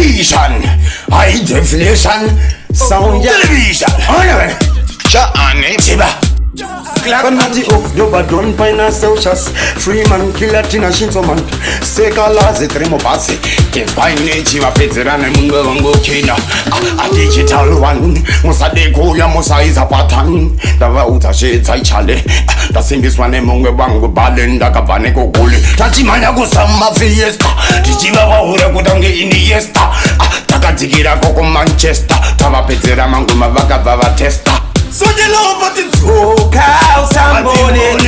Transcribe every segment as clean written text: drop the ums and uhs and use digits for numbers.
television, high definition, sound television. Chiba. Kanati of Yoba don't find ourselves free man killer tina shinto man seka lazi tremo basi define chiva peterane mungo wango kina a digital one musade kuya musaiza patan dava utashetsa ichale dasimbiswa nemungo wango balenda kabane kokule tachimanya kusamba fiesta tichiva wahura kutange iniesta takatikira koko Manchester tava petera mangu mavaka vava testa. So the love of the talk out sambone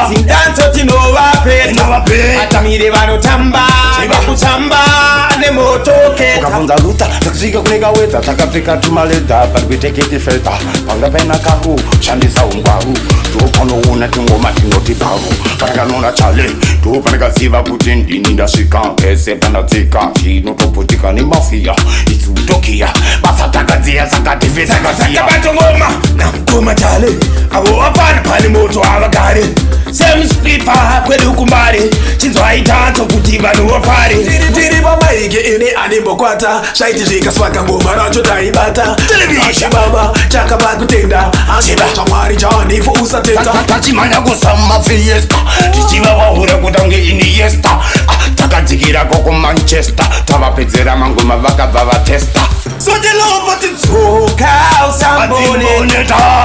Sindanto tino wape Atamire vano tamba Bakutamba ne motoke Kafunza luta Takzika kunega weta Takafika tumaleda But we take it filter Panga pena kahu Shandisa umbahu Tuopono una tungoma tinoti bahu Panga nona chale Tuopanega siva kutindi Ninda shika Kese panatika Hino toputika ni mafia Itu tokia Basa takazia Sakatifisa Sakazia Bato ngoma Kuma chale abo apana pali moto avakare same spipa kweli ukumbare chinzo aitanto kuti vanhu vafare tiri pamaike ine animbokwata shaiti zvikaswaka ngoma racho taibata television baba chakaba kutenda asibacha mwari chanifu usatenda tachimanya kusama fiesta tichiva wahura kutange iniesta takadzikira koko Manchester tavapedzera mangoma vakabva vatesta. So the love of the talk out sambone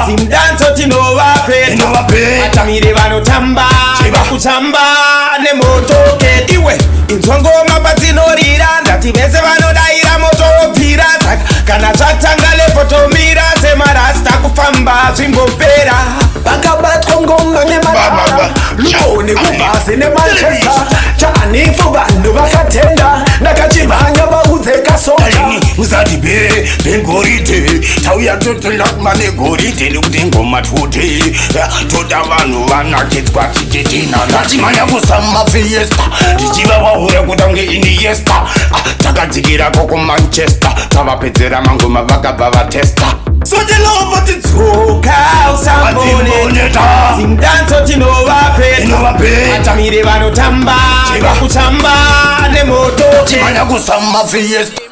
Simdanto tino wape Atamire vano tamba Bakutamba ne motoke Iwe Intwangoma patino rira Ndati vese vano daira moto pira Kana chatangale fotomira Sema rasta kufamba Zwimbopera Bakabatwa ngoma ne marara Lukone kuvase ne Manchester Chanifu vanhu vakatenda Nakachimanya vauzeka soka Uzati be gorite Tauya totolak mane gorite Nukute ngoma tute Toda vanu vanaketwa titetina Nachimanya kusama fiesta Tichiva wahura kutange iniesta Takadzikira koko Manchester Tavapedzera mangoma vakabva vatesta. So the love of the talk out sambone Simdanto tino wape Atamire vano tamba Bakutamba ne motoke Chimanya kusama fiesta.